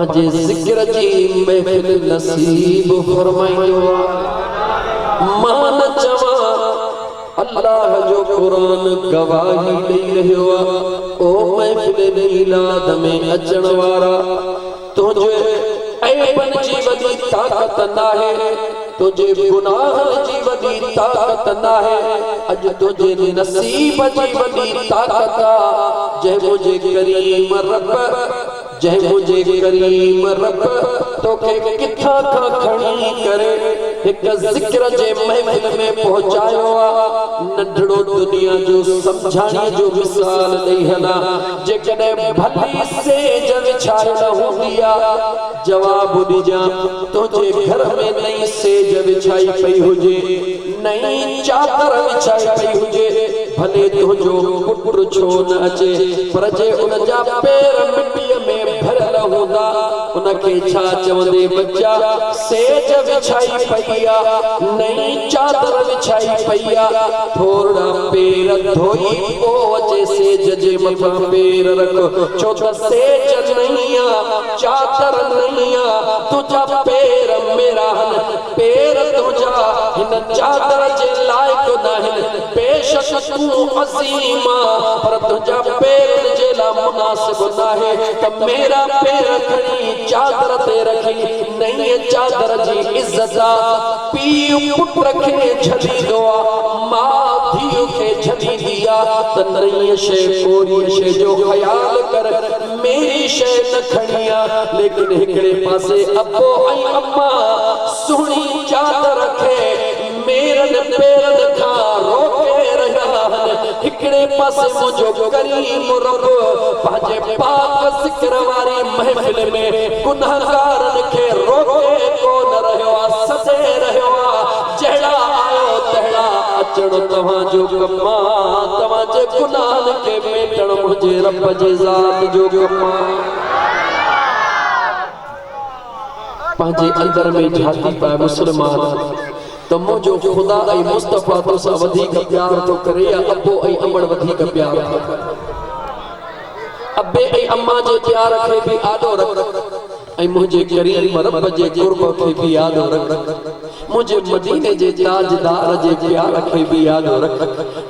पंहिंजे ज़िक्र जी महफ़िल नसीब फरमाइयो। मान चवा अल्लाह जो कुरान गवाही ॾेई रहियो आहे। ओ महफ़िल मीलाद में अचण वारा, तुंहिंजे ऐबन जी वॾी ताक़त नाहे, तुंहिंजे गुनाहनि जी वॾी ताक़त नाहे, अॼु तुंहिंजे नसीब जी वॾी ताक़त आहे। जंहिं मुंहिंजे करीम रब, जंहिं मुंहिंजे करीम रब तोखे किथां खां खणी करे हिक ज़िक्र जे महफ़िल में पहुचायो आहे। नंढड़ो दुनिया जो सम्झाणीअ जो मिसाल ॾेई हलां। जेकॾहिं भली सेज विछायल हूंदी आहे, जवाबु ॾिजां तुंहिंजे घर में नई सेज विछाई पई हुजे, नई चादर विछाई पई हुजे, भले तुंहिंजो पुटु छो न अचे, पर जे उनजा पेर मिटीअ में भरियल हूंदा, उनखे छा चवंदे बच्चा सेज विछाई पई आहे, नई चादर विछाई पई आहे, थोड़ा पेर धोई पोइ अचे सेज जे मथां पेर रख। छो त सेज नहीं आहे, चादर नहीं आहे, तुंहिंजा पेर मेरा आहिनि, पेर तुंहिंजा हिन चादर जे लाइक़ नाहिनि। बेशक तूं अज़ीम आहे, पर तुंहिंजा पेर जे लाइ मुनासिब नाहे त मेरा पेर खणी चादर ते रखी। नई चादर जी इज़्ज़त आहे। पीउ पुट खे छॾींदो आहे, माउ धीउ खे छॾींदी आहे, त नई शइ कोरी शइ जो ख़्याल कर, मेरी शइ न खणी आहे। लेकिन हिकिड़े पासे अबो ऐं अम्मा सुहिणी चादर खे मेरनि पेरनि खां रोके रहिया आहिनि। हिकिड़े पासे मुंहिंजो करीम रब पंहिंजे पाक ज़िक्र वारी महफ़िल में गुनाहगारनि खे रोके कोन रहियो आहे, सॾे रहियो आहे। जहिड़ा आयो तहिड़ा अचण तव्हांजो कमु आहे, तव्हांजे गुनाहनि खे मेटण मुंहिंजे रब जे ज़ात जो कमु आहे। पंहिंजे अंदर में झाती पाए मुस्लमान त मुंहिंजो ख़ुदा ऐं मुस्तफ़ा तोसां वधीक प्यार थो करे या अबो ऐं अमड़ वधीक प्यार थो करे? अबे ऐं अम्मा जे प्यार खे बि आॾो रख ऐं मुंहिंजे करीम रब जे क़ुर्ब खे बि यादि रख। मुंहिंजे मदीने जे ताजदार जे प्यार खे बि यादि रख।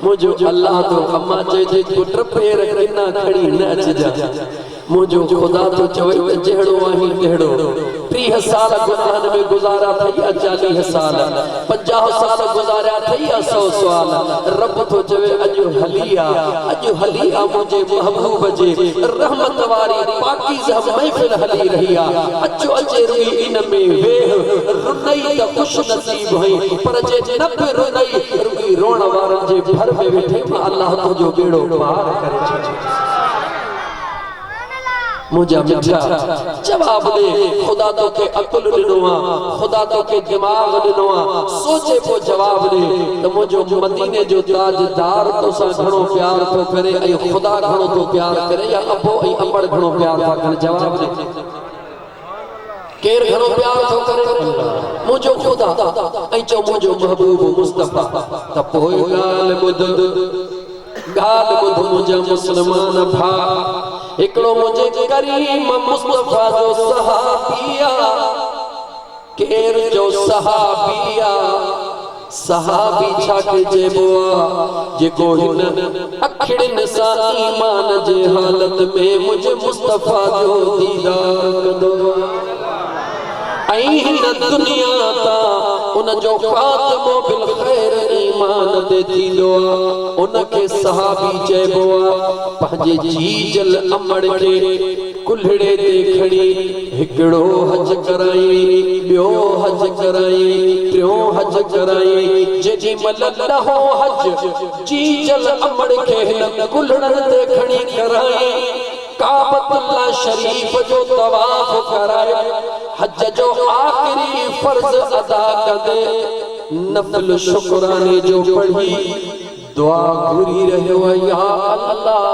मुंहिंजो अल्लाह तो अम्मा चए पुट पेर किना खणी न अचिजा। मुंहिंजो ख़ुदा तो चवे जहिड़ो आहीं तहिड़ो। 30 साल गुनाहनि में गुज़ारा थई, 40 साल 50 साल गुज़ारिया थई, 100 साल। रब तो चवे अॼु हली आ, अॼु हली आ मुंहिंजे महबूब जे रहमत वारी पाकीज़ा महफ़िल हली रही आ। अचो अचे रुई इन में वेह, रुनई त खुश नसीब हुई, पर जे न बि रुनई रुई रोण वारनि जे भर में वेठे अल्लाह तुंहिंजो बेड़ो पार करे छॾे। मुझे मिठा जवाब दे, खुदा तो के अकुल ॾिनो आहे, खुदा तो के दिमाग ॾिनो आहे, सोचे पोइ जवाब दे त मुंहिंजो मदीने जो ताजदार तोसां घणो प्यार थो करे ऐं खुदा घणो थो प्यार करे या अबो ऐं अमड़ घणो प्यार था कनि? जवाब दे, केर घणो प्यार थो करे? मुंहिंजो खुदा ऐं चओ मुंहिंजो महबूब मुस्तफ़ा। त पोइ ॻाल्हि ॿुध मुंहिंजा मुस्लमान भाउ, हिकिड़ो मुंहिंजे करीम मुस्तफ़ा जो सहाबी आहे। केर जो सहाबी आहे? सहाबी छा के चइबो आहे? जेको हिन अखिड़ियुनि सां ईमान जे हालत में मुंहिंजे मुस्तफ़ा जो दीदार कंदो ऐं हिन दुनिया तां उनजो ख़ात्मो बिल ख़ैर ईमान ते थींदो आहे। उनखे सहाबी चइबो आहे। पंहिंजे जीजल अमड़ खे कुल्हड़े ते खणी हिकिड़ो हज कराई, ॿियो हज कराई, टियों हज कराई। जेॾी महिल ॾहों हज जीजल अमड़ खे हिन कुल्हड़नि ते खणी कराई, काबतुल्लाह शरीफ जो तवाफ कराए, हज जो आखिरी फर्ज अदा कंदे नफल शुक्राने जो पढ़ी दुआ घुरी रहियो या अल्लाह,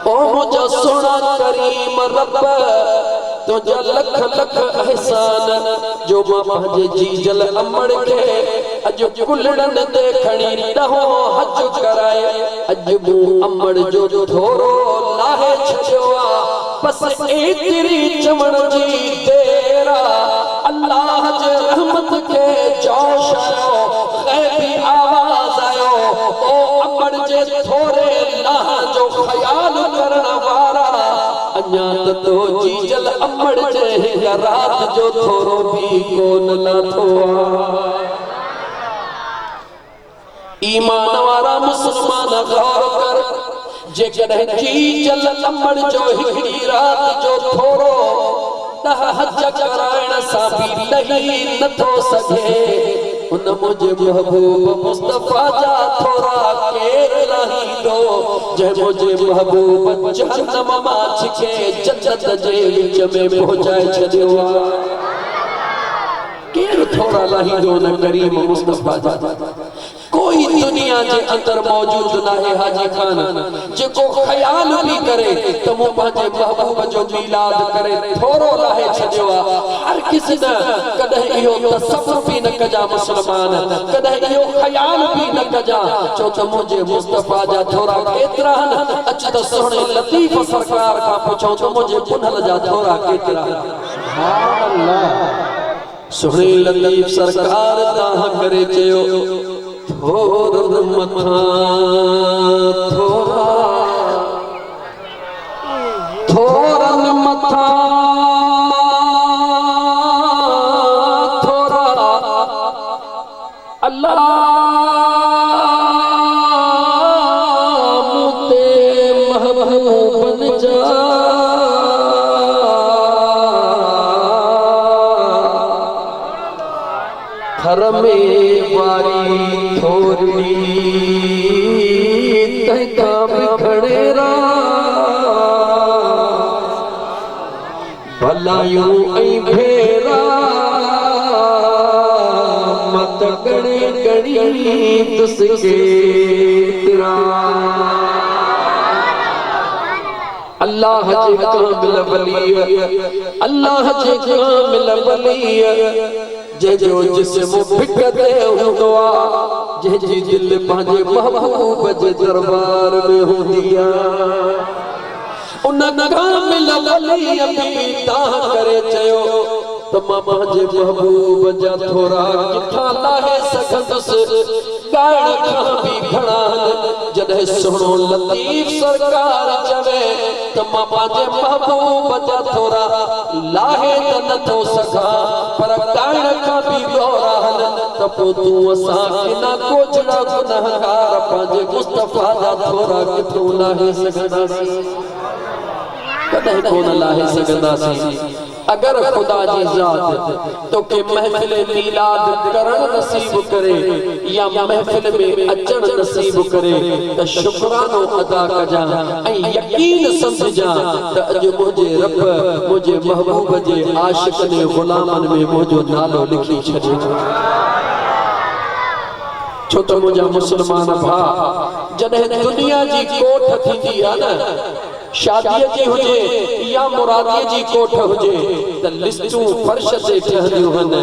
ओ मुंहिंजा सोना करीम रब, तुंहिंजा लख लख एहसान जो मां पंहिंजे जीजल अमड़ खे अॼु कुल्हड़नि ते खणी ॾहों हज कराए, अॼु मूं अमड़ जो थोरो लाहे छॾियो आहे, बस एतरी चवण जी देरा अल्लाह जे रहमत के जोश आयो गैबी आवाज आयो ओ अमड़ जे थोरे लाह जो ख्याल करण वारा अन्या तो जी जल अमड़ जे रात जो थोरो भी कोन लाथो ईमान वारा मुसलमान गौर कर जे कदे जी जल अमड़ जो हिकड़ी रात जो थोरो ॾह हज कराइण सां बि लही नथो सघे उन मुझे महबूब मुस्तफा जा थोरा केर रहींदो जे मुझे महबूब जहन्नम मां छिके जन्नत जे विच में पहुंचाए छॾियो केर थोरा लाहींदो न करीम मुस्तफा जा कोई दुनिया के अंदर मौजूद ना है हाजी खान जेको ख्याल भी करे तो मो पाजे महबूब जो मिलाद करे थोरो लाहे छडियो हर किसी न कदे इहो तसव्वुर भी न कजा मुसलमान कदे इहो ख्याल भी न कजा चो त मुझे मुस्तफा जा थोरा केतरा अच त सोहणे लतीफ सरकार का पूछो तो मुझे पुनल जा थोरा केतरा सुभान अल्लाह सोहणे लतीफ सरकार ता करे चयो थोर मथा थोरा थोरन मथा थोरा अल्लाह मुते महबूब बन जा घर में वारी थोरनी तंका बिखड़ेरा भलायूं ऐं भेरा मत गणे गणी तुसके तेरा अल्लाह जे कामिल वली अल्लाह जे कामिल वली जे जो जिस्म फिकदे हुआ जे जी दिल पांजे महबूब जे दरबार में हुंदिया उन कामिल वली अभी ता करे चयो तो मामा जे महबूब जा थोरा किथा लाहे सकंदस गाण खां भी घणा जदे सोहणो लतीफ सरकार चवे तो मामा जे महबूब जा थोरा लाहे त नथो सघा पर गाण खां भी गौरा त पो तू असा किना कोचड़ा गुनाहगार पांजे मुस्तफा जा थोरा किथो लाहे सघंदासी कदे कोन लाहे सघंदासी अगर खुदा जी जात तो के महफिल मिलाद करण नसीब करे या महफिल में अचण नसीब करे त शुक्रानो अदा कजा ऐं यकीन समझजा त अज मुझे रब मुझे महबूब जे आशिकन गुलामन में मुझो नालो लिखी छॾियो छो त मुझा मुसलमान भा जडे दुनिया जी कोठ थींदी आ न शादी जी हुजे या मुरादी जी कोठ हुजे त लिस्टू फर्श ते ठहंदियूं हन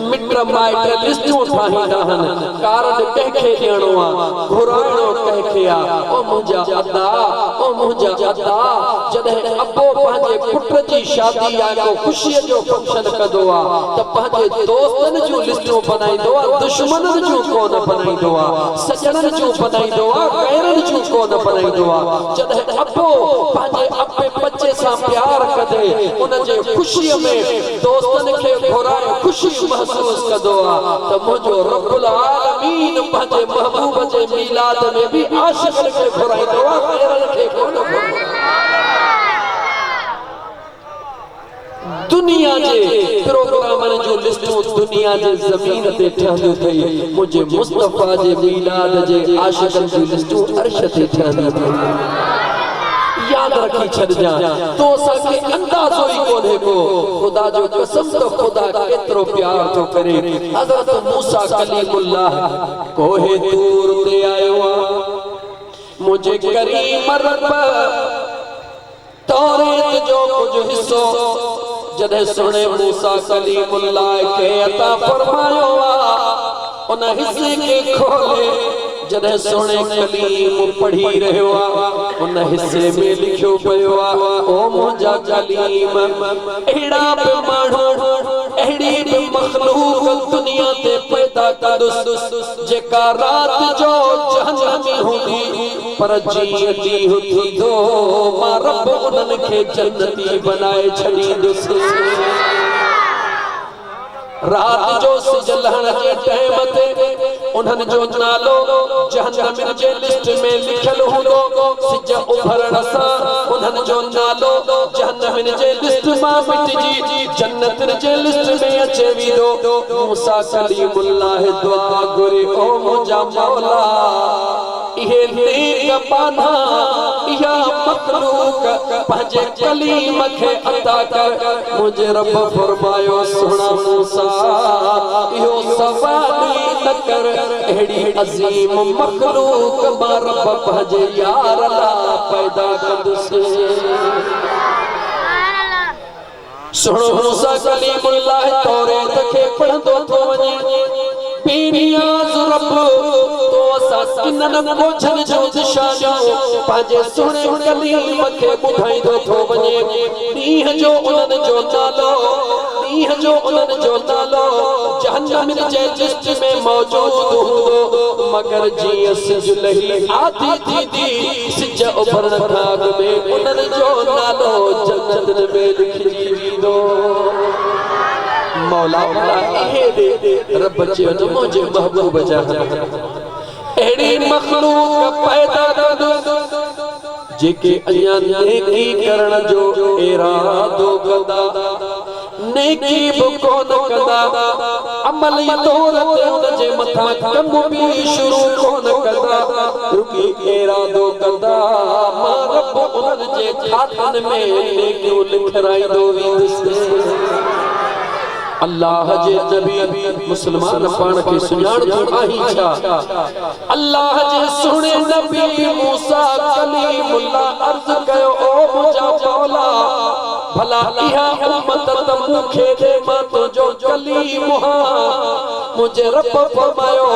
मिट माइट लिस्टू ठाहींदा हन कार्ड कंहिंखे ॾियणो आ घुराइणो कंहिंखे आ ओ मुंहिंजा अदा ओ मुंहिंजा अदा जॾहिं अबो पंहिंजे पुट जी शादी या को ख़ुशीअ जो फंक्शन कंदो आ त पंहिंजे दोस्तनि जूं लिस्टूं बनाईंदो आ दुश्मननि जूं कोन बनाईंदो आ सजणनि जूं बनाईंदो आ गैरनि जूं कोन बनाईंदो आ जॾहिं अबो पंहिंजे अपने बच्चे से प्यार कदे उन जे खुशी में दोस्तन के घुराए खुशी महसूस कदो आ त मुझो रब्बुल आलमीन पंहिंजे महबूब जे मिलाद में भी आशिकन के घुराईंदो आ गैरन के कोन दुनिया जे प्रोग्रामन जो लिस्टूं दुनिया जे जमीन ते ठहंदियूं थई मुझे मुस्तफा जे मिलाद जे आशिकन जी लिस्टूं अर्श ते ठहंदियूं थई याद रखी छड़ जा तो सके अंदाजो ही कोने को खुदा जो कसम तो खुदा केतरो प्यार तो करे हजरत मूसा कलीमुल्लाह कोहे दूर ते आयो मुझे करीम रब तौरात जो कुछ हिस्सो जदे सुने मूसा कलीमुल्लाह के अता फरमायो उन हिस्से के खोले जॾहिं सोने कलीम पढ़ी रहियो आहे उन हिस्से में लिखियो पियो आहे ओ मुंहिंजा कलीम अहिड़ा बि माण्हू अहिड़ी बि मखलूक दुनिया ते पैदा कंदुसि जेका राति जो जहन्नमी हूंदी पर जीअं ॾींहुं थींदो मां रब उन्हनि खे जन्नती बनाए छॾींदुसि। रात जो सिज लहण जे टाइम ते उन्हनि जो नालो जहन्नम जे लिस्ट में लिखियल हूंदो। सिज उभरण सां उन्हनि जो नालो जहन्नम जे लिस्ट मां मिटिजी जन्नत जे लिस्ट में अचे वेंदो। मूसा कलीमुल्लाह दुआ घुरे ओ मुंहिंजा मौला इहे नेक बाना इहा मखलूक पंहिंजे कलीम खे अता कर। मुंहिंजे रब फरमायो सुहिणा मूसा इहो सवाली न कर अहिड़ी अज़ीम मखलूक मां रब पंहिंजे यार लाइ पैदा कंदुसि। सुहिणो मूसा कलीमुल्लाह तौरात खे पढ़ंदो थो वञे बेनियाज़ रब तो असां किननि ॻोझनि जो निशानियो पंहिंजे सुहिणे कलीम खे ॿुधाईंदो थो वञे। ॾींहं जो उन्हनि जो नालो ॾींहं जो उन्हनि जो नालो जहन्नम जे लिस्ट में मौजूद हूंदो मगर जीअं सिज लही आधी थींदी सिज उभरण खां अॻु में उन्हनि जो नालो जन्नत में लिखिजी वेंदो। मौला इहे दे रब चयो न मुंहिंजे महबूब जा अहिड़ी मखलूक पैदा कंदुसि जेके अञा नेकी करण जो इरादो कंदा नेकी बि कोन कंदा अमली तौर ते उनजे मथां कम बि शुरू कोन कंदा रुकी इरादो कंदा मां रब उन्हनि जे खातनि में नेकियूं लिखाईंदो वेंदुसि। अल्लाह जे नबी मुसलमान पाण खे सुञाणंदो आहीं छा? अल्लाह जे सुहिणे नबी मूसा कलीमुल्लाह अर्ज़ कयो ओ मुंहिंजा मौला भला इहा उम्मत त मूंखे दे मां तुंहिंजो कलीम आहियां। मुंहिंजे रब फरमायो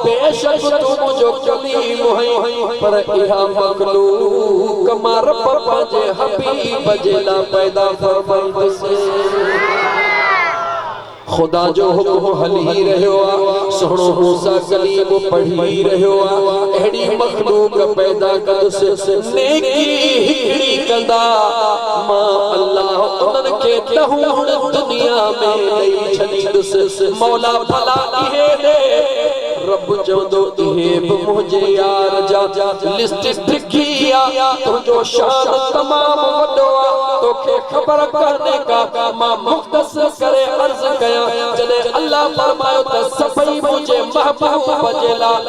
बेशक तूं मुंहिंजो कलीम आहीं पर इहा मखलूक मां रब पंहिंजे हबीब जे लाइ पैदा फरमाईंदुसि। खुदा जो हुक्म हली रहियो आहे सुहिणो मूसा कलीम पढ़ी रहियो आहे अहिड़ी मखलूक पैदा कंदुसि नेकी हिकिड़ी कंदा मां अल्लाह उन्हनि खे ॾहूं दुनिया में ॾेई छॾींदुसि। मौला भला इहे दे रब चवंदो इहे बि मुंहिंजे यार जा लिस्ट लिखी आहे तुंहिंजो शान तमामु वॾो आहे तोखे ख़बर कान्हे का मां मुख़्तसर करे अर्ज़ कयां जॾहिं अल्लाह फरमायो त सभई मुंहिंजे महबूब जे लाइ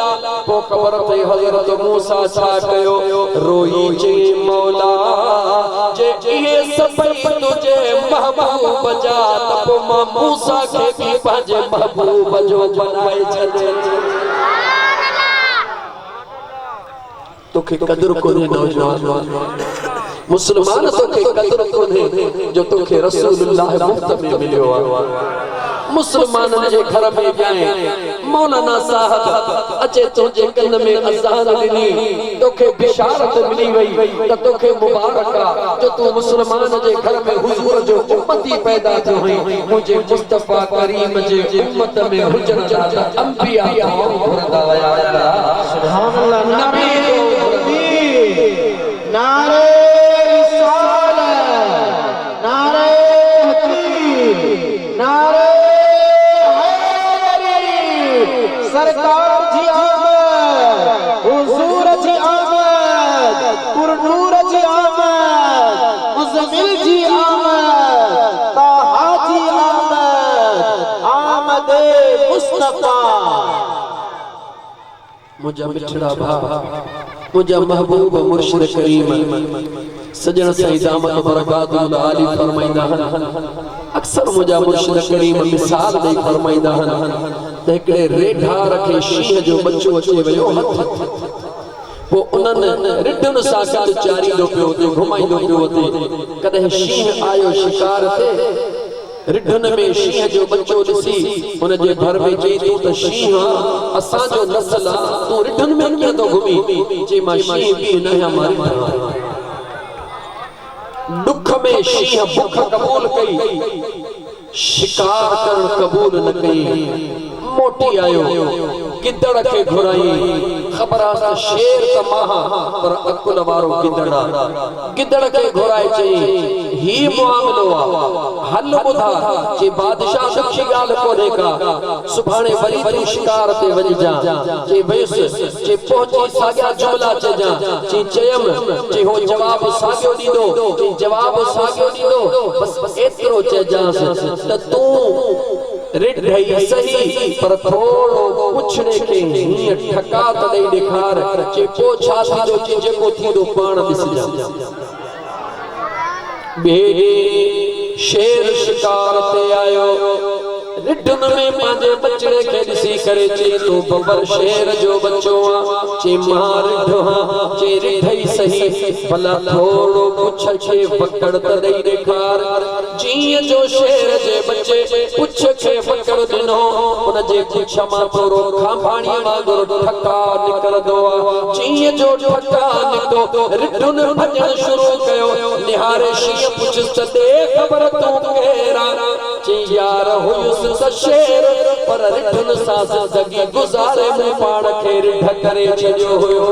पोइ ख़बर पई हज़रत मूसा छा कयो रोई चई मौला जे इहे सभई तुंहिंजे महबूब जा त पोइ मां मूसा खे बि पंहिंजे महबूब जो बनाए छॾे। तोखे कदर कोन्हे नौजवान मुसलमान तोखे कदर कोन्हे जो तोखे रसूलुल्लाह मुफ्त में मिलियो आहे। मुसलमाननि जे घर में जाए मौलाना साहब अचे तुंहिंजे कन में अज़ान ॾिनी तोखे बिशारत मिली वई त तोखे मुबारक आहे जो तूं मुसलमान जे घर में हुजूर जो उम्मती पैदा थियो हुई। मुंहिंजे मुस्तफा करीम जे उम्मत में हुजण जा अंबिया घुरंदा विया सुभान अल्लाह। नबी नारे रिसालत नारे हकीम नारे सरकार जी आमद हुजूर जी आमद पुरनूर जी आमद मुज़म्मिल जी आमद ताहा जी आमद आमद मुस्तफा। मुझा मिठड़ा भा मुझा महबूब मुर्शिद करीम सजन साईं दामत बरकातुल आली फरमाइंदा हन अक्सर मुझा मुर्शिद करीम मिसाल दे फरमाइंदा हन त हिकिड़े रेढा रखे शींहं जो बच्चो अचे वियो हथ पोइ उन्हनि रिढुनि सां गॾु चारींदो पियो हुते घुमाईंदो पियो हुते कॾहिं शींहं आयो शिकार ते रिढन में शींह जो बच्चो ॾिसी उन जे घर में चई तूं त शींह असां जो नस्ल आ, तूं रिढन में कीअं थो घुमी? चई मां शींह बि न आहियां मारी दुख में शींह बुख कबूल कई, शिकार करण कबूल न कई, मोटी आयो गिदड़ के घुराई, खबर आ शेर त माहा पर अकुल वारो गिदड़ा, गिदड़ के घुराए चई ही मुआमलो आ, हल बुधा जे बादशाह सखी गाल कोने का, सुभाणे वरी तू शिकार ते वञजा, जे वेस जे पहुंची साॻिया जुमला चजा, जे चयम जे हो जवाब साॻियो ॾींदो, जे जवाब साॻियो ॾींदो, बस एतिरो चजांस त तूं रिढई सही पर थोड़ो पुछड़े के हीअं ठका त ॾेई ॾेखार, जे पोइ छा थींदो, जे जेको थींदो पाण ॾिसजां। ॿिए शेर शिकार ते आयो, रिढन में पंहिंजे बचड़े के ॾिसी करे चई तूं बबर शेर जो बच्चो आ, चई मां रिढ हां, चई रिढई सही भला थोड़ो पुछ खे पकड़ त ॾेई ॾेखार। जीअं जो शेर जे बच्चे पुछ खे पकड़ ॾिनो, उन जे पुछ मां थोरो खांभाणीअ वांगुरु ठका निकिरंदो आ, जीअं जो ठका निकितो रिढुन भॼण शुरू कयो, निहारे शींह पुछिस त दे ख़बर तूं केरा, चई यार हुयुसि त शेर पर रिढुन सां ज़िंदगी गुज़ारे मूं पाण खे रिढ करे छॾियो हुयो।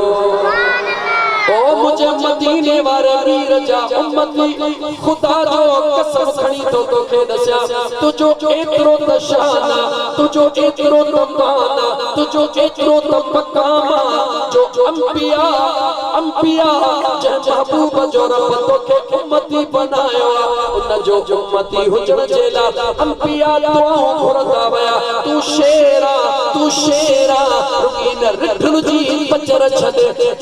ओ मुझे मदीने वारे वीर जा उम्मती, खुदा जो कसम खणी तो तोखे दस्या, तुझो एतिरो त शान आ, तुझो एतिरो त मान आ, तुझो एतिरो त मक़ाम आ, जो अंबिया जंहिं महबूब जो रब तोखे उम्मती बनायो आ, उन जो उम्मती हुजण जे लाइ अंबिया दुआऊं घुरंदा विया, तू शेरा रुॻी न रिढुन जी पचर छॾ,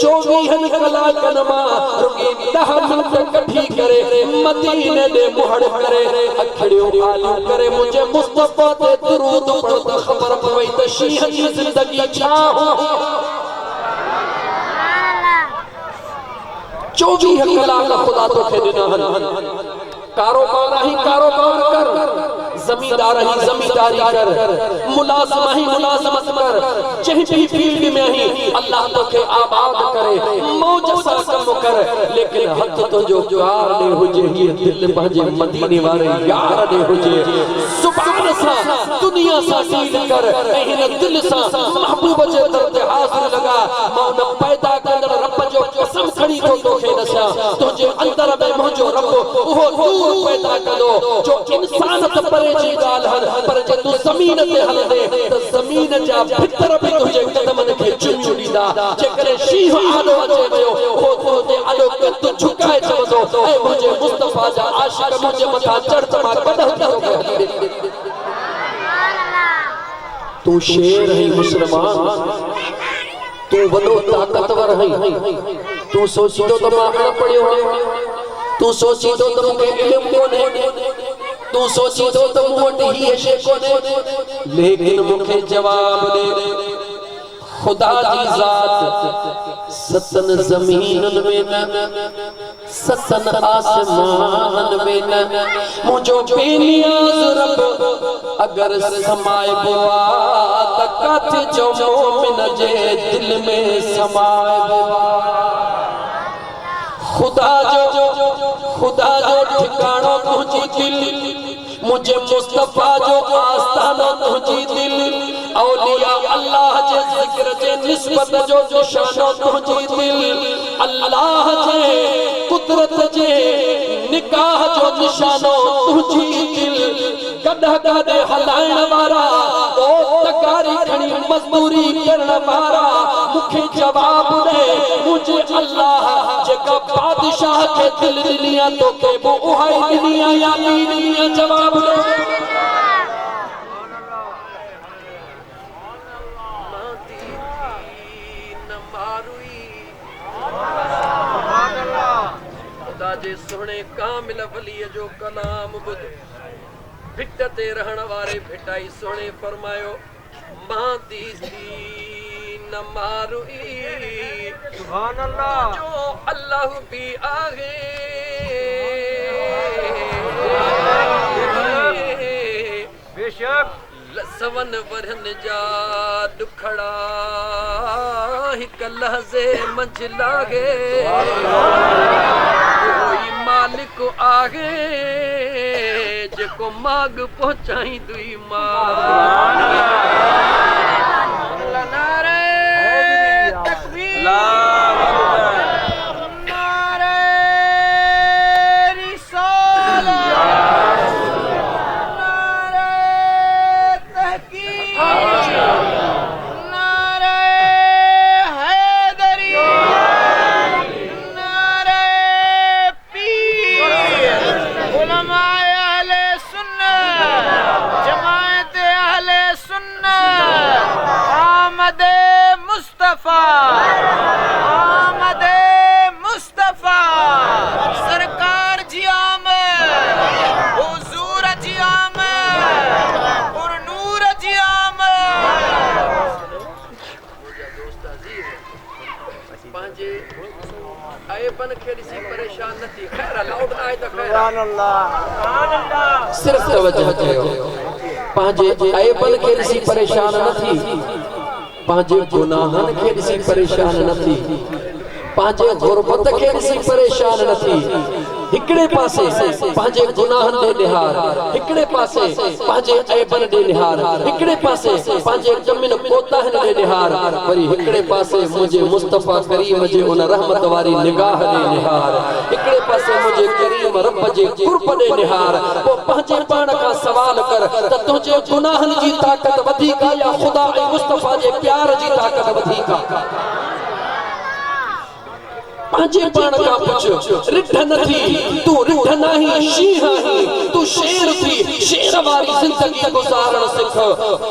24 कलाकन मां रुॻी 10 मिंट कढी करे मदीने दे मुहड़ करे अखड़ियूं आलियूं करे मुझे मुस्तफा ते दुरूद पढ़ त ख़बर पवई त शींह जी ज़िंदगी छा हुई। 24 कलाक खुदा तोखे ॾिना हन, कारोबार ही कारोबार कर, जमींदार ही जमींदारी कर, मुलाज़िम ही मुलाज़मत कर, जहीं भी फील्ड में ही अल्लाह तोखे आबाद करे, मौज सां कम कर, लेकिन हथ तुंहिंजो प्यार ॾे हुजे, हीअ दिल पंहिंजे मदीने वारे यार ॾे हुजे, ज़ुबान सां दुनिया सां डील कर ऐं हिन दिल सां महबूब जे दर ते हाज़िर लॻा। मां उन पैदा कंदड़ रब जो कसम खणी थो तोखे दस्यां, तुंहिंजे अंदर में मुंहिंजो रब उहो नूर पैदा कंदो जो इंसान त परे जी ॻाल्हि हल, पर जे तूं ज़मीन ते हलंदे त ज़मीन जा भितर बि तुंहिंजे क़दमनि खे चुमियूं ॾींदा, जेकॾहिं शींह आलो अचे वियो उहो तुंहिंजे आलो खे तूं झुकाए चवंदो ऐं मुंहिंजे मुस्तफा जा आशिक़ मुंहिंजे मथां चढ़ त मां कॾहिं तूं शेर है मुसलमान, तूं वॾो ताकतवर है, तूं सोचींदो त मां अनपढ़ियो आहियां, तूं सोचींदो त मूंखे इल्मु कोन्हे, तूं सोचींदो त मूं वटि हीअ शइ कोन्हे, लेकिन मूंखे जवाब ॾे खुदा जी ज़ात सतन ज़मीननि में न, सतन आसमाननि में न, मुंहिंजो बेनियाज़ रब अगर समाइबो आ त काथे जो मोमिन जे दिल में समाइबो आ। खुदा जो ठिकानो तुझी दिल, मुझे मुस्तफा जो आस्ताना तुझी दिल, औलिया अल्लाह जे जिक्र जे निस्बत जो निशानो तुझी दिल, अल्लाह जे कुदरत जे निकाह जो निशानो तुझी दिल, कॾहिं कॾहिं हलाइण वारा ओ तकारी खणी मजदूरी करण वारा मूंखे जवाब ॾे, मुझे अल्लाह जेका बादशाह के दिल ॾिनी तोखे बि उहा ई ॾिनी या ॿी ॾिनी, जवाब ॾे। खुदा जे सुहिणे कामिल वलीअ जो कलाम ॿुध, भिट ते रहण वारे भिटाई सुहिणे फरमायो, मां दी न मारुई सुभान अल्लाह जो अल्लाह भी आहे। चवन वरन जा दुखड़ा हिक लहज़े मंझ लागे कोई मालिक आहे जेको माग पहुंचाई दुई माग नारे तकबीर नारे रिसालत नारे तहकीक नारे हैदरी नारे पीर उलमाए अहले सुन्नत जमात अहले सुन्नत आमद मुस्तफा आमद मुस्तफा सरकार जी आमद हुजूर जी आमद और नूर जी आमद दोस्त अजीज पंहिंजे आइबन खे ॾिसी परेशान न थी खैर लाउड आए त खैर सुभान अल्लाह सिर्फ तवज्जो कयो पंहिंजे आइबन खे ॾिसी परेशान न थी पंहिंजे गुनाहन खे ॾिसी परेशान न थी पंहिंजे गुरबत खे ॾिसी परेशान न थी हिकड़े पासे पंहिंजे गुनाहन ॾे निहार हिकड़े पासे पंहिंजे ऐबन ॾे निहार हिकड़े पासे पंहिंजे कमिन कोताहन ॾे निहार वरी हिकड़े पासे मुंहिंजे मुस्तफा करीम जे उन रहमत वारी निगाह ॾे निहार हिकड़े पासे मुंहिंजे करीम रब जे कुर्ब ॾे निहार पोइ पंहिंजे पाण खां सवाल कर त तुंहिंजे गुनाहन जी ताक़त वधीक या ख़ुदा ऐं मुस्तफा जे प्यार जी ताक़त वधीक पंहिंजे पाण खां पुछ रिठ न थी तू रिठ नहीं शींह आहीं तू शेर थी शेर वारी जिंदगी गुजारण सिख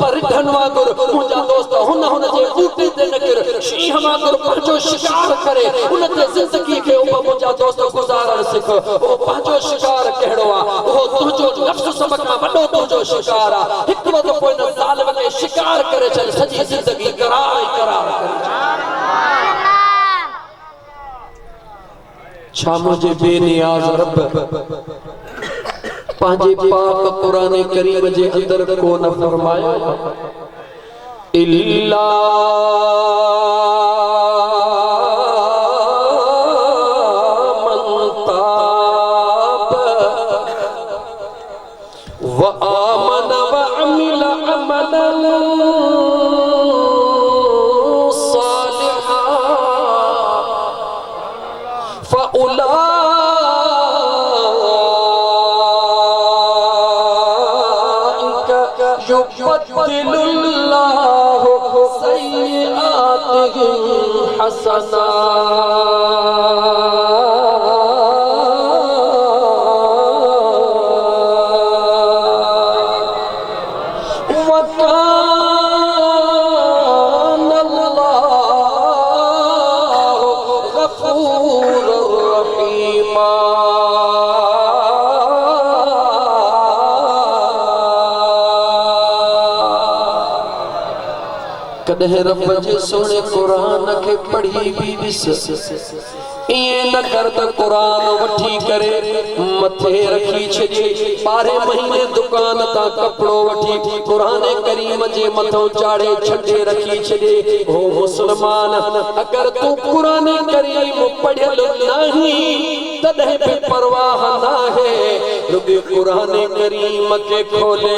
पर रिठन वांगुर मुंहिंजा दोस्त हुन जे बूटे ते न किर शींह वांगुर पंहिंजो शिकार करे उन ते जिंदगी खे मुंहिंजा दोस्त गुजारण सिख ओ पंहिंजो शिकार कहिड़ो आहे उहो तुंहिंजो नफ्स सभ खां वॾो तुंहिंजो शिकार आहे हिकु वक़्तु पोइ हिन ज़ालिम खे शिकार करे छॾ सॼी जिंदगी करार करार करे छा मुझे बेनियाज रब पांजे पाक कुरान करीम जे अंदर को न फरमाया इल्ला मन ताब व आमन व अमिल अमलन युबद्दिलुल्लाहु सय्यिआतिहिम हसना रब जे सोने कुरान के पढ़ी भी दिस ये न कर त कुरान वठी करे मथे रखी छजे 12 महीने दुकान ता कपड़ो वठी कुरान करीम जे मथो चाड़े छडे रखी छजे ओ मुसलमान अगर तू कुरान करीम पढ़ियल नहीं तदे भी परवाह ना है रुगे कुरान करीम के खोले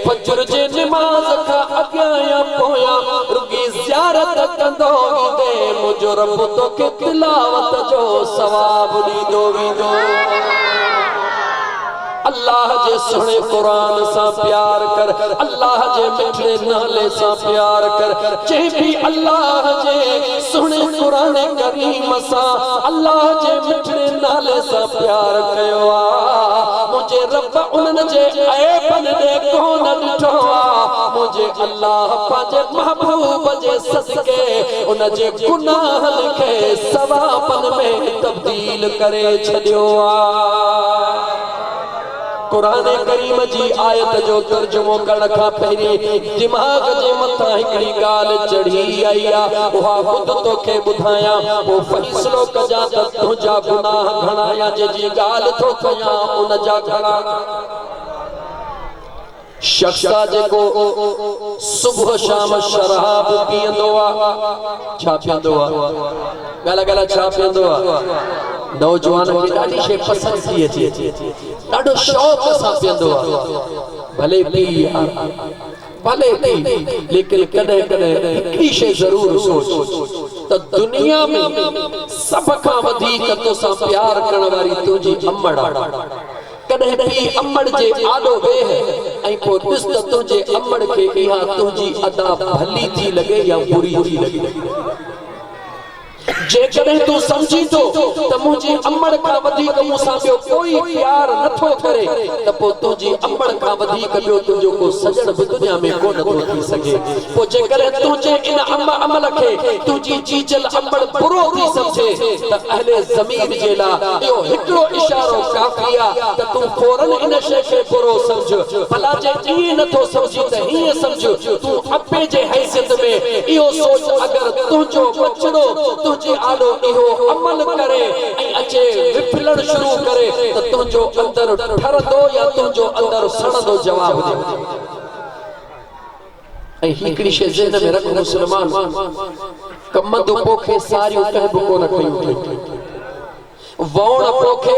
फजर जे नमाज का अग्या या पोया रुगी ज़ियारत कंदो दे मुझो रब तो के तिलावत जो सवाब दी दो अल्लाह जे सुने कुरान सा प्यार कर अल्लाह जे मिठड़े नाले सा प्यार कर जे भी अल्लाह जे सुने कुरान करीम सा अल्लाह जे मिठड़े नाले सा प्यार कयो आ मुझे रब उन जे ऐबन दे कोन ॾिठो आ मुझे अल्लाह पांजे महबूब जे सदके उन जे गुनाहन खे सवाबन में तब्दील करे छडियो आ कुरान करीम जी आयत जो तर्जुमो करण का पहले दिमाग जे मथा हिकड़ी गाल चढ़ी आई आ उहा खुद तोखे बुधाया वो फैसलो कजा त तुझा गुनाह घणाया जे जी गाल तो कया उन जा घणा शख्सा जेको सुबह शाम शराब पींदो आ छा पींदो आ गला गला छा पींदो आ नौजवान खे ॾाढी शइ पसंद थी अचे ॾाढो शौक़ सां पींदो आ भले पी भले पी लेकिन कॾहिं कॾहिं हिकिड़ी शइ ज़रूर सोच त दुनिया में सब खां वधीक तोसां प्यार करण वारी तुंहिंजी अम्मड़ आ कॾहिं भी अम्मड़ जे आॾो वेह ऐं पोइ ॾिस त तुंहिंजे अम्मड़ खे इहा तुंहिंजी अदा भली थी लॻे या बुरी थी लॻे जेकॾहिं तू समझी तो त मुंहिंजी अम्मड़ खां वधीक मूंसां ॿियो कोई प्यार नथो करे त पोइ तुंहिंजी अम्मड़ खां वधीक ॿियो तुंहिंजो को सजण बि दुनिया में कोन थो थी सघे पोइ जेकॾहिं तुंहिंजे इन अमल खे तुंहिंजी चीचल अम्मड़ बुरो थी सम्झे त अहले ज़मीन जे लाइ इहो हिकिड़ो इशारो काफ़ी आहे त तूं फौरन इन शइ खे बुरो सम्झ भला जे ईअं नथो सम्झी त हीअं सम्झ तूं अब्बे जे हैसियत में इहो सोच अगरि तुंहिंजो बचड़ो तुझे आलो इहो अमल करे ऐं अचे विफलण शुरू करे त तुंहिंजो अंदर ठरंदो या तुंहिंजो अंदर सड़ंदो जवाब दे ऐं हिकिड़ी शइ ज़हन में रख मुस्लमान कमंदो पोखे सारियूं कहब कोन कयूं वण पोखे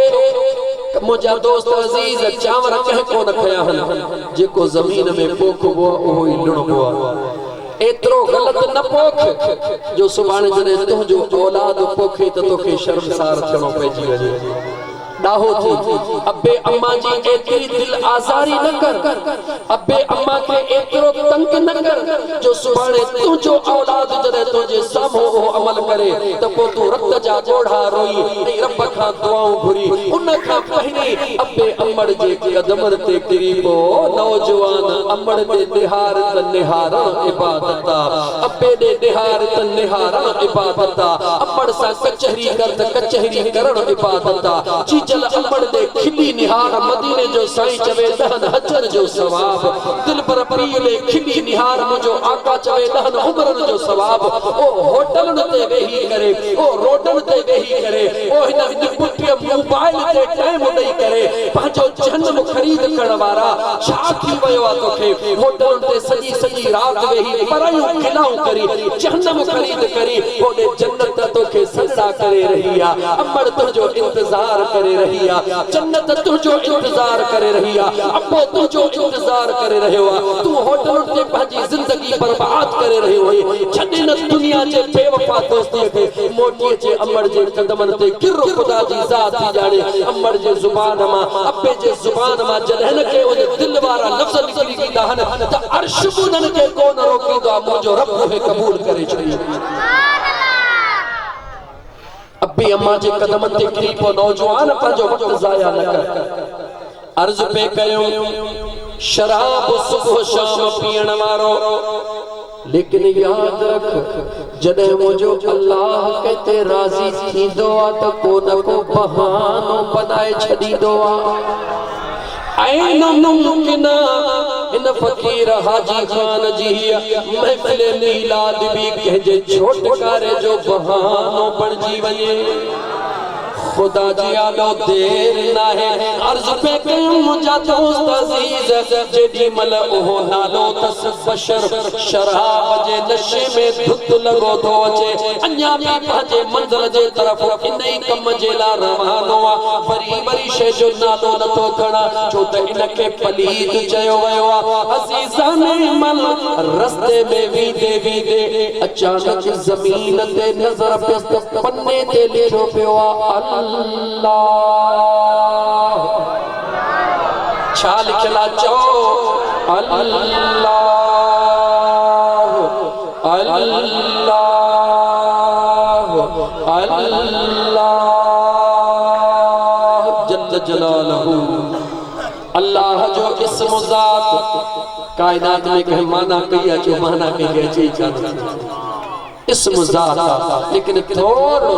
मुंहिंजा दोस्त अज़ीज़ चांवर कह कोन खया आहिनि जेको ज़मीन में पोखबो उहो ई लुणबो आहे एतरो गलत न पोख जो सुभाणे जॾहिं तुंहिंजो औलाद पोखे त तोखे शर्मसार थियणो पइजी वञे ॾाहो थी अब्बे अम्मा जी एतिरी दिल आज़ारी न कर अब्बे अम्मा के एतिरो तंग न कर जो सुभाणे तुंहिंजो औलाद जॾहिं तुंहिंजे साम्हूं उहो अमल करे त पोइ तूं रत जा ॻोढ़ा रोई ऐं रब खां दुआऊं घुरी उन खां पहिरीं अब्बे अम्मड़ जे कदमनि ते किरी पो नौजवान अम्मड़ ते निहार त निहारण इबादत अब्बे ॾे निहार त निहारण इबादत अम्मड़ सां कचहरी कर त कचहरी करण इबादत चल अम्मड़ दे खिली निहार मदीने जो साईं चवे दहन हजर जो सवाब दिल पर प्रिय खिली निहार मुझो आका चवे दहन उमरन जो सवाब ओ होटलन ते वेही करे ओ रोडन ते वेही करे ओ हिन पुठिए मोबाइल ते टाइम ॾेई करे पंहिंजो जन्म खरीद करण वारा छा थी वियो आहे तोखे होटलन ते सॼी सॼी रात वेही परायूं खिलाऊं करी जन्म खरीद करी ओॾे जन्नत तोखे सजदा करे रही आहे अम्मड़ तुंहिंजो इंतज़ार करे रही आ जन्नत तुझो इंतजार करे रही आ अब्बो तुझो इंतजार करे रहियो आ तू होटल ते पंहिंजी जिंदगी बर्बाद करे रहियो है छॾे न दुनिया जे बेवफा दोस्ती खे मोटी जे अम्मड़ जे कदमनि ते किरो खुदा जी ज़ात थी जाने अम्मड़ जे ज़ुबान मां अब्बे जे ज़ुबान मां जॾहिं न के उन दिल वारा लफ़्ज़ निकरी वेंदा आहिनि त अर्श बुदन के कोन रोकींदो आहे मुंहिंजो रब खे क़बूल करे छॾी अब्बे अम्मा जे कदमनि ते किरी पो नौजवान पंहिंजो वक़्तु ज़ाया न कर अर्ज़ पे कयो शराब सुबह शाम पीअण वारो लेकिन याद रख जॾहिं मुंहिंजो अल्लाह कहते राज़ी थींदो आहे त को न को बहानो बनाए छॾींदो आहे ऐं मुमकिन इन फकीर हाजी खान जी महफिल मीलाद भी कंहिंजे छोटकारे जो बहानो बणिजी वञे खुदा जी आलो देर ना है अर्ज पे कयूं मुंहिंजा दोस्त अज़ीज़ जेॾी महिल उहो नालो तस बशर शराब जे नशे में धुत लॻो थो अचे अञा बि पंहिंजे मंज़िल जे तरफ़ इन ई कम जे लाइ रवानो आहे वरी वरी शइ जो नालो नथो खणा छो त इनखे पलीत चयो वियो आहे अज़ीज़ाने मन रस्ते में वींदे वींदे अचानक ज़मीन ते नज़र पियो पन्ने ते लिखियो पियो आहे अल्लाह छा लिखला चो अल्लाह अल्लाह अल्लाह जल्ल जलालहू अल्लाह जो इस्म ज़ात कायनात में कहीं माना कही जो माना कही चई इस्म ज़ात लेकिन थोड़ो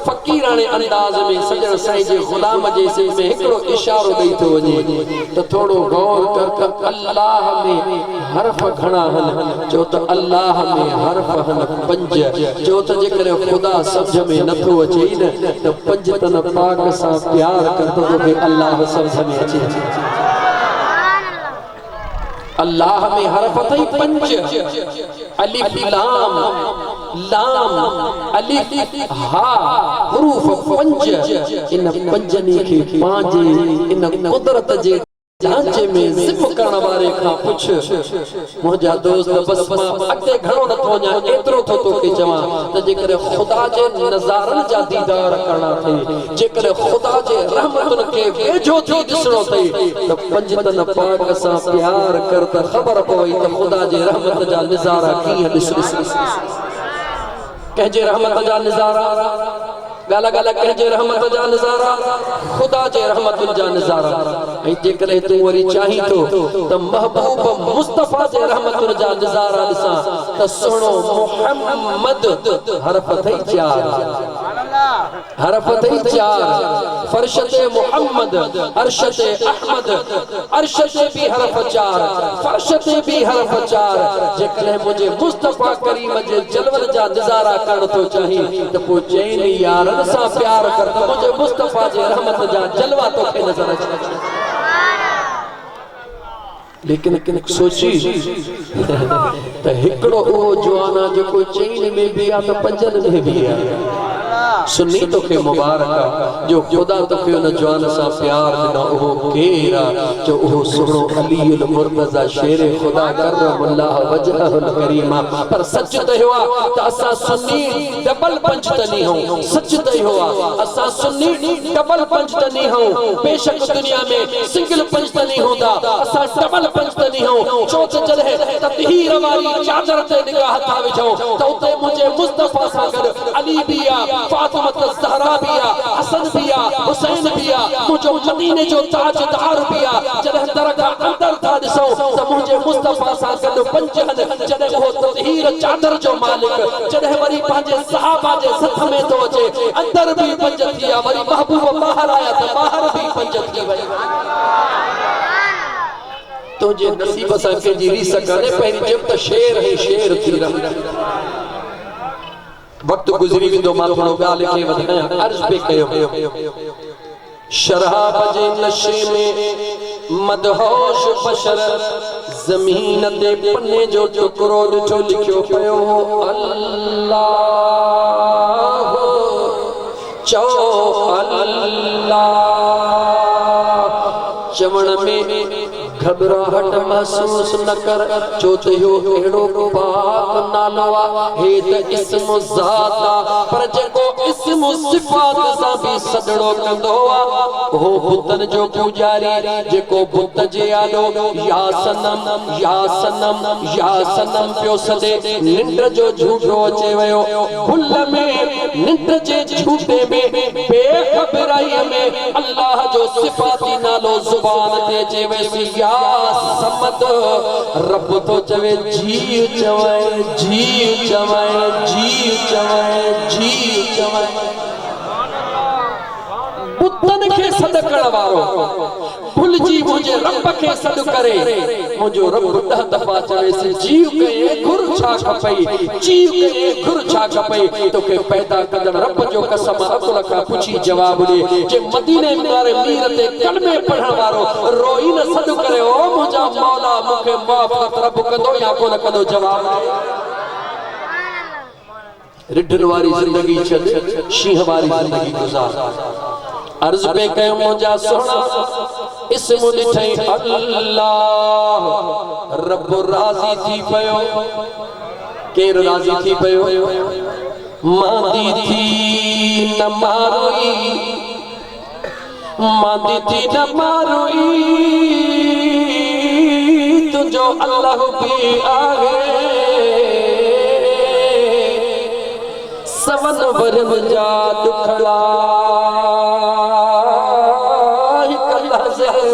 फकीराने अंदाज में सजण साईं जे गुलाम जैसे में हिकड़ो इशारो ॾेई थो वञे तो थोड़ो गौर कर अल्लाह में हर्फ घणा हन जो त अल्लाह में हर्फ हन पंज जो त जेकर खुदा समझ में नथो अचे न त पंज तन पाक सां प्यार कर तो के अल्लाह समझ में अचे अल्लाह में हरफ अथई पंज, अलिफ लाम लाम अलिफ हा हुरूफ पंज। इन पंजनी खे पांजे इन कुदरत जे जांचे में सिर्फ करण वारे खां पुछ। मुंहिंजा दोस्त बस मां अॻिते घणो नथो वञा, एतिरो थो तोखे चवां त जेकर ख़ुदा जे नज़ारनि जा दीदार करणा अथई, जेकर ख़ुदा जे रहमतुनि खे वेझो थी ॾिसणो अथई त पंजतन पाक सां प्यार कर त ख़बर पवई त ख़ुदा जे रहमत जा नज़ारा कीअं ॾिसणा। कंहिंजे रहमत जा नज़ारा गाला गाला कंहिंजे रहमत जा नज़ारा, ख़ुदा जे रहमतुनि जा नज़ारा। ऐं जेकॾहिं तूं वरी चाहीं थो त महबूब मुस्तफ़ा जे रहमतुनि जा नज़ारा ॾिसां त सुहिणो मुहम्मद हरफ अथई 4, हरफ अथई 4। फर्शते मुहम्मद, अरशते अहमद, अरशते भी हरफ 4, फर्शते भी हरफ 4। जेकॾहिं मुंहिंजे मुस्तफ़ा करीम जे जलवनि जा नज़ारा करण थो चाहीं त पोइ चइनि यार सा प्यार कर त मुझे मुस्तफा जे रहमत जा जलवा तो के नजर अचे। लेकिन सोची त हिकड़ो उहो जवाना जेको चैन में भी आ त पंजन में भी आ। सुन्नी तो के मुबारक जो खुदा तो के उन जवान सा प्यार दिना ओहो केरा जो ओहो सुनो अलीउल मुर्तजा शेर खुदा करमल्लाह वजहुल करीमा। पर सच त हुआ त असा सुन्नी डबल पंचतनी हूं, सच त हुआ असा सुन्नी डबल पंचतनी हूं। बेशक दुनिया में सिंगल पंचतनी होंदा, असा डबल पंचतनी हूं। चौथ जलह ततहीर वाली चादर ते निगाह था विझो त उते मुझे मुस्तफा सा गड अली भी आ, फातिमा ज़हरा भी आ, हसन भी आ, हुसैन भी आ, मुझो मदीने जो ताजदार भी आ। जॾहिं दरगाह अंदर था ॾिसो त मुझे मुस्तफा सा गड पंजन, जॾहिं वो ततहीर चादर जो मालिक, जॾहिं वरी पंहिंजे सहाबा जे सथ में तो अचे अंदर भी पंज थी आ, वरी महबूब बाहर आया त बाहर भी पंज थी वई। तो जे नसीब सा के जी री सकने पहिरी जब त शेर है शेर थी रहा। वक्त गुजरी विंदो मां थोड़ो ॻाल्हि खे वधायां, अर्ज़ पे कयो। शराब जे नशे में मदहोश बशर ज़मीन ते पन्ने जो टुकड़ो ॾिठो लिखियो पियो अल्लाह चओ अल्लाह। चवण में घबराहट महसूस न कर, जो त इहो अहिड़ो पाक नालो आ, हे त इस्म ज़ात आ। पर जेको इस्म सिफ़ात सां बि सदड़ो कंदो आ उहो बुतन जो पूजारी, जेको बुत जे आॾो या सनम या सनम या सनम पियो सदे। निंड जो झूठो अचे वियो भुल में, निंड जे झूठे में बेख़बराईअ में अल्लाह जो सिफ़ाती नालो ज़ुबान ते अचे वैसी या समद। रब तो चवे जीव चवे जीव चवे जीव चवे जीव चवे। बुतन के सदकण वारो भुलजी मुझे रब के सद करे, मुझो रब 10 दफा चवे से जीव के घुर छा खपई, जीव के घुर छा खपई। तोखे पैदा कंदड़ रब जो कसम अकुल का पुछी जवाब दे। जे मदीने वारे मीर ते कलमे पढ़ण वारो रोई न सद करे ओ मुझा मौला मुखे माफ कर, रब कंदो या कोन कंदो जवाब रिढन वारी जिंदगी छॾ, शींह वारी जिंदगी गुज़ार। अर्ज पे कयो मुझा सोना इस्म ॾिठई अल्लाह। रब राज़ी थी पयो, केर राज़ी थी पयो? मांदी थी न मारोई, मांदी थी न मारोई, तुझो अल्लाह भी आहे। सवन वरन जा दुखड़ा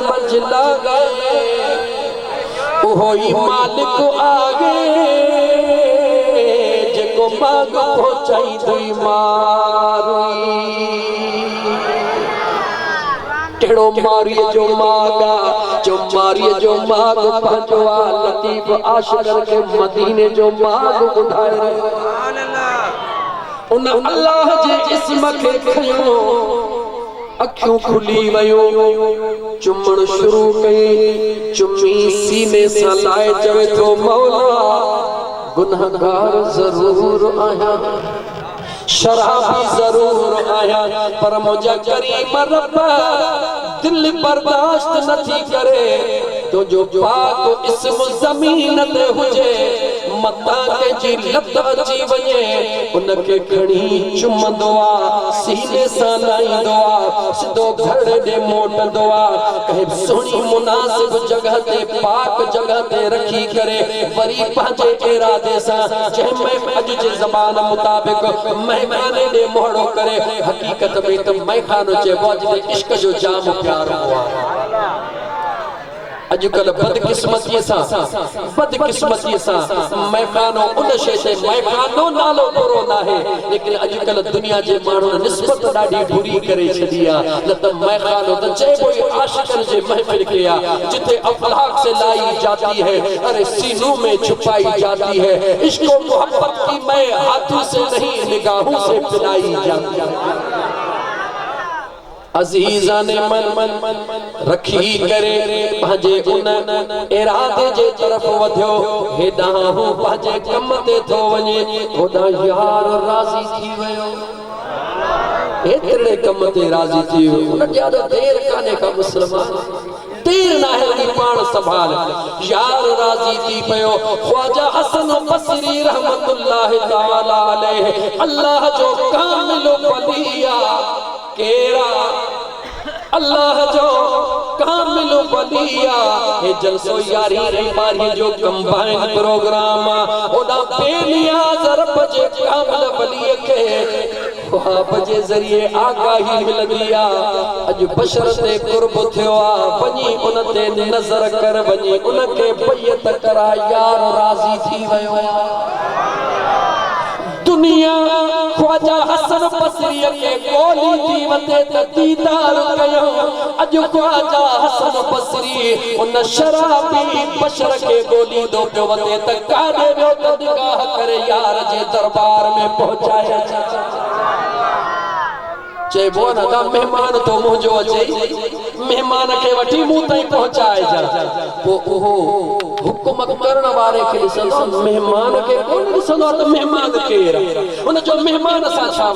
मंझला गए, ओही मालिक आगे जेको मांग पहुंचाई दुई मारी। केड़ो मारिय जो मागा, जो मारिय जो माग पंहिंजो आ। लतीफ आशिक़न के मदीने जो माग ॿुधाए उन अल्लाह जे इस्म खे खयो, अखियूं खुली वयो, चुमण शुरू कई। चुमी सीने सां लाए चवे थो मौला गुनहगार जरूर आया, शराबी जरूर आया, पर मुझा करीम रब दिल बर्दाश्त नथी करे तो जो पाक इस्म ज़मीन ते हुजे मता के जी लत अची वञे उनके खणी चुमंदो आ, सीने सां लाईंदो आ, सिधो घर ॾे मोटंदो आ, कंहिं सुहिणी मुनासिब जगह ते पाक जगह ते रखी करे वरी पंहिंजे इरादे सां जंहिंमें अॼु जे ज़मान मुताबिक़ महिमाने ॾे मोहड़ो करे, हक़ीक़त में त मैखानो चइबो आहे जिते इश्क जो जाम प्यार हुओ आहे। अॼुकल्ह बदकिस्मतीअ सां मैखानो उन शइ ते मैखानो नालो बुरो नाहे, लेकिन अॼुकल्ह दुनिया जे माण्हुनि निस्बत ॾाढी बुरी करे छॾी आहे। न त मैखानो त चइबो ई आशिक़नि जे महफ़िल खे आहे जिथे अफ़लाक से लाई जाती है, अरे सीनों में छुपाई जाती है, इश्क और मोहब्बत की मैं हाथों से नहीं निगाहों से पिलाई जाती है। अजीज़ा ने मन रखी करे पंहिंजे उन इरादे जे तरफ़ वधियो, हेॾां हू पंहिंजे कम ते थो वञे, होॾां यार राज़ी थी वियो, एतिरे कम ते राज़ी थी वियो, उन ॾाढो देर कान्हे का मुस्लमान, देर नाहे लॻी पाण संभाल, यार राज़ी थी पियो। ख्वाजा हसन बसरी रहमतुल्लाह ताला अलैहि अल्लाह जो कामिल वलिया केरा, अल्लाह जो कामिल वलिया, हे जलसो यारी रही जो कंबाइन प्रोग्राम ओदा बेनियाज़ रब जे कामिल वलिय के ख्वाब जे ज़रिए आगाही मिलंदी आ। अॼु बशर ते कुर्ब थियो आ, वञी उन ते नज़र कर, वञी उनखे बैयत करा, यार राज़ी थी वियो आ। दुनिया ख्वाजा हसन बसरी के गोली थी वते त दीदार कयो, अॼु ख्वाजा हसन बसरी उन शराबी बशर के गोली दो पियो वते त काॾे वियो त निगाह करे यार जे दरबार में पहुचाया। चइबो न त मेहमान तो मुंहिंजो अचे, मेहमान खे वठी मूं ताईं पहुचाइजा, पोइ उहो हुकुम करण वारे खे ॾिसंदो, मेहमान खे कोन ॾिसंदो त मेहमान केरु, उन जो मेहमान सां छा